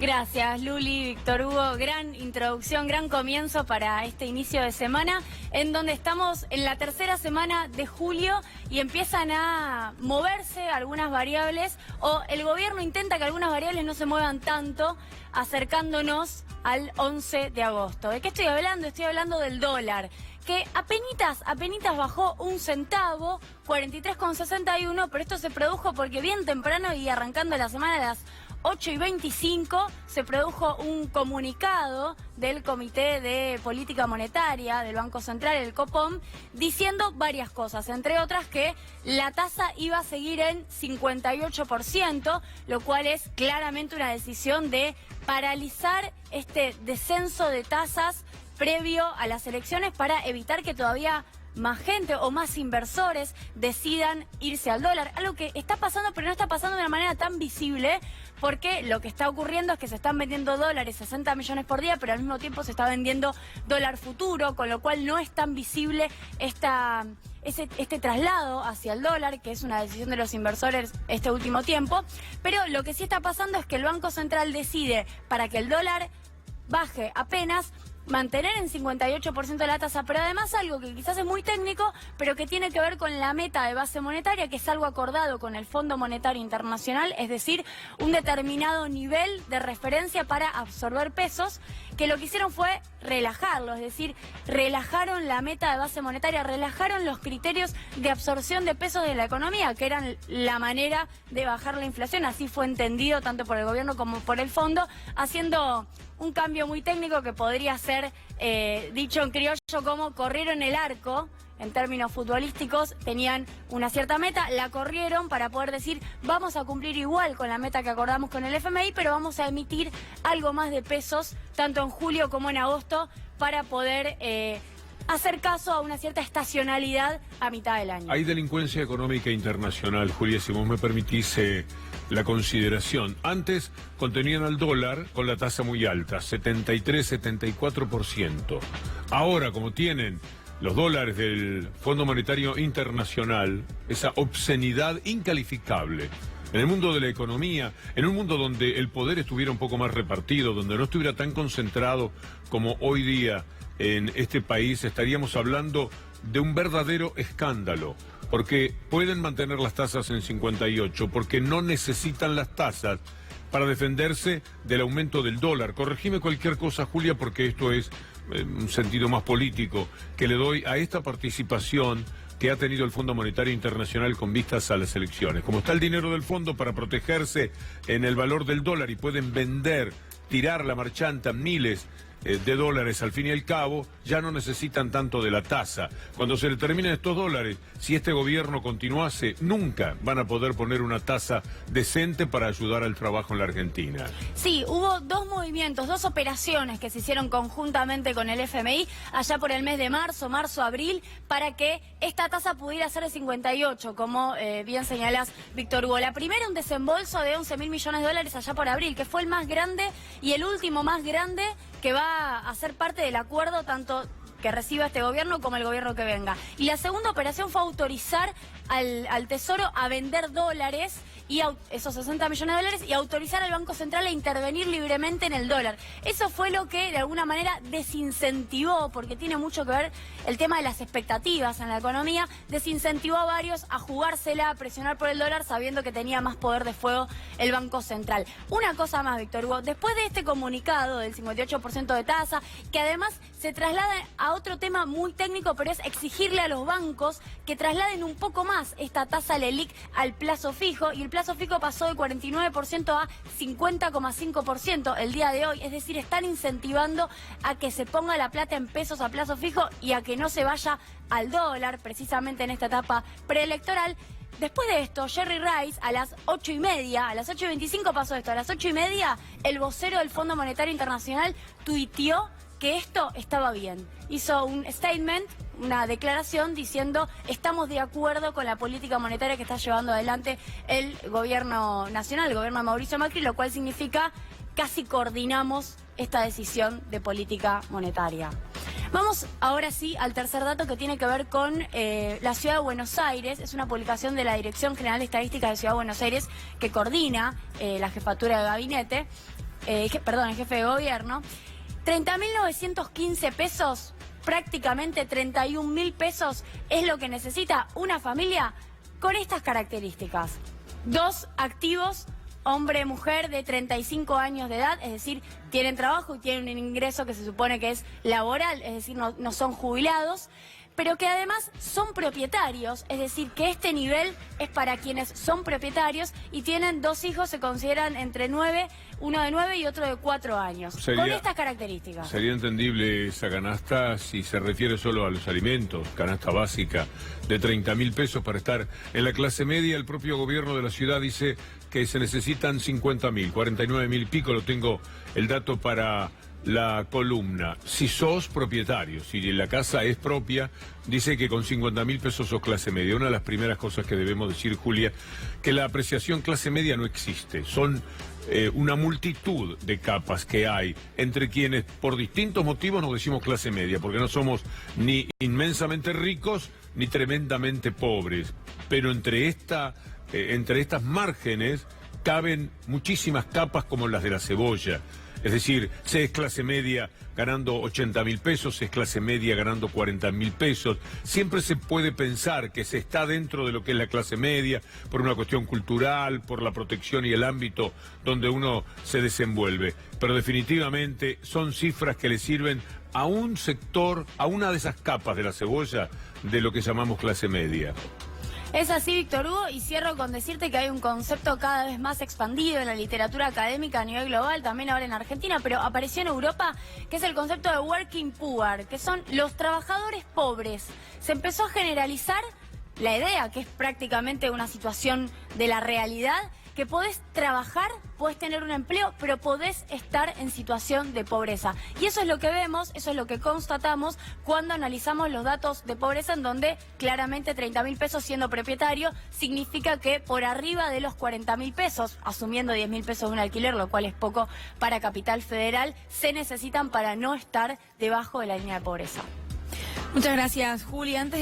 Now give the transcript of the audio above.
Gracias, Luli, Víctor Hugo. Gran introducción, gran comienzo para este inicio de semana, en donde estamos en la tercera semana de julio y empiezan a moverse algunas variables, o el gobierno intenta que algunas variables no se muevan tanto, acercándonos al 11 de agosto. ¿De qué estoy hablando? Estoy hablando del dólar, que apenitas bajó un centavo, 43,61, pero esto se produjo porque bien temprano y arrancando la semana a las 8:25 se produjo un comunicado del Comité de Política Monetaria del Banco Central, el Copom, diciendo varias cosas, entre otras que la tasa iba a seguir en 58%, lo cual es claramente una decisión de paralizar este descenso de tasas previo a las elecciones para evitar que todavía más gente o más inversores decidan irse al dólar. Algo que está pasando, pero no está pasando de una manera tan visible, porque lo que está ocurriendo es que se están vendiendo dólares 60 millones por día, pero al mismo tiempo se está vendiendo dólar futuro, con lo cual no es tan visible este traslado hacia el dólar, que es una decisión de los inversores este último tiempo. Pero lo que sí está pasando es que el Banco Central decide, para que el dólar baje apenas, mantener en 58% la tasa, pero además algo que quizás es muy técnico, pero que tiene que ver con la meta de base monetaria, que es algo acordado con el Fondo Monetario Internacional, es decir, un determinado nivel de referencia para absorber pesos, que lo que hicieron fue relajarlo, es decir, relajaron la meta de base monetaria, relajaron los criterios de absorción de pesos de la economía, que eran la manera de bajar la inflación. Así fue entendido tanto por el gobierno como por el fondo, haciendo un cambio muy técnico que podría ser dicho en criollo como corrieron el arco. En términos futbolísticos, tenían una cierta meta, la corrieron para poder decir, vamos a cumplir igual con la meta que acordamos con el FMI, pero vamos a emitir algo más de pesos, tanto en julio como en agosto, para poder hacer caso a una cierta estacionalidad a mitad del año. Hay delincuencia económica internacional, Julia, si vos me permitís la consideración. Antes contenían al dólar con la tasa muy alta, 73-74%. Ahora, como tienen los dólares del Fondo Monetario Internacional, esa obscenidad incalificable, en el mundo de la economía, en un mundo donde el poder estuviera un poco más repartido, donde no estuviera tan concentrado como hoy día en este país, estaríamos hablando de un verdadero escándalo, porque pueden mantener las tasas en 58, porque no necesitan las tasas para defenderse del aumento del dólar. Corregime cualquier cosa, Julia, porque esto es un sentido más político que le doy a esta participación que ha tenido el Fondo Monetario Internacional con vistas a las elecciones. Como está el dinero del fondo para protegerse en el valor del dólar y pueden vender, tirar la marchanta miles de dólares, al fin y al cabo, ya no necesitan tanto de la tasa. Cuando se le terminen estos dólares, si este gobierno continuase, nunca van a poder poner una tasa decente para ayudar al trabajo en la Argentina. Sí, hubo dos movimientos, dos operaciones que se hicieron conjuntamente con el FMI allá por el mes de marzo-abril, para que esta tasa pudiera ser de 58, como bien señalás, Víctor Hugo. La primera, un desembolso de 11.000 millones de dólares allá por abril, que fue el más grande y el último más grande que va a ser parte del acuerdo tanto que reciba este gobierno como el gobierno que venga. Y la segunda operación fue autorizar al Tesoro a vender dólares, y esos 60 millones de dólares, y autorizar al Banco Central a intervenir libremente en el dólar. Eso fue lo que de alguna manera desincentivó, porque tiene mucho que ver el tema de las expectativas en la economía, desincentivó a varios a jugársela, a presionar por el dólar, sabiendo que tenía más poder de fuego el Banco Central. Una cosa más, Víctor Hugo, después de este comunicado del 58% de tasa, que además se traslada a otro tema muy técnico, pero es exigirle a los bancos que trasladen un poco más esta tasa LELIQ al plazo fijo, y el plazo fijo pasó de 49% a 50,5% el día de hoy, es decir, están incentivando a que se ponga la plata en pesos a plazo fijo y a que no se vaya al dólar, precisamente en esta etapa preelectoral. Después de esto, Jerry Rice, a las 8:30, a las 8:25 pasó esto, a las 8:30, el vocero del Fondo Monetario Internacional tuiteó que esto estaba bien. Hizo un statement, una declaración diciendo: estamos de acuerdo con la política monetaria que está llevando adelante el gobierno nacional, el gobierno de Mauricio Macri, lo cual significa casi coordinamos esta decisión de política monetaria. Vamos ahora sí al tercer dato, que tiene que ver con la Ciudad de Buenos Aires. Es una publicación de la Dirección General de Estadística de Ciudad de Buenos Aires, que coordina la jefatura de gabinete. el jefe de gobierno, 30.915 pesos, prácticamente 31.000 pesos es lo que necesita una familia con estas características. 2 activos, hombre y mujer de 35 años de edad, es decir, tienen trabajo y tienen un ingreso que se supone que es laboral, es decir, no son jubilados, pero que además son propietarios, es decir, que este nivel es para quienes son propietarios y tienen 2 hijos, se consideran entre 9, uno de 9 y otro de 4 años, con estas características. Sería entendible esa canasta si se refiere solo a los alimentos, canasta básica de 30.000 pesos para estar en la clase media. El propio gobierno de la ciudad dice que se necesitan 50.000, 49.000 y pico, lo tengo el dato para la columna. Si sos propietario, si la casa es propia, dice que con 50.000 pesos sos clase media. Una de las primeras cosas que debemos decir, Julia, que la apreciación clase media no existe. Son una multitud de capas que hay entre quienes por distintos motivos nos decimos clase media, porque no somos ni inmensamente ricos ni tremendamente pobres. Pero entre estas márgenes caben muchísimas capas como las de la cebolla. Es decir, se es clase media ganando 80.000 pesos, se es clase media ganando 40.000 pesos. Siempre se puede pensar que se está dentro de lo que es la clase media por una cuestión cultural, por la protección y el ámbito donde uno se desenvuelve. Pero definitivamente son cifras que le sirven a un sector, a una de esas capas de la cebolla de lo que llamamos clase media. Es así, Víctor Hugo, y cierro con decirte que hay un concepto cada vez más expandido en la literatura académica a nivel global, también ahora en Argentina, pero apareció en Europa, que es el concepto de working poor, que son los trabajadores pobres. Se empezó a generalizar la idea, que es prácticamente una situación de la realidad, que podés trabajar, podés tener un empleo, pero podés estar en situación de pobreza. Y eso es lo que vemos, eso es lo que constatamos cuando analizamos los datos de pobreza, en donde claramente 30.000 pesos siendo propietario significa que por arriba de los 40.000 pesos, asumiendo 10.000 pesos de un alquiler, lo cual es poco para Capital Federal, se necesitan para no estar debajo de la línea de pobreza. Muchas gracias, Juli. Antes de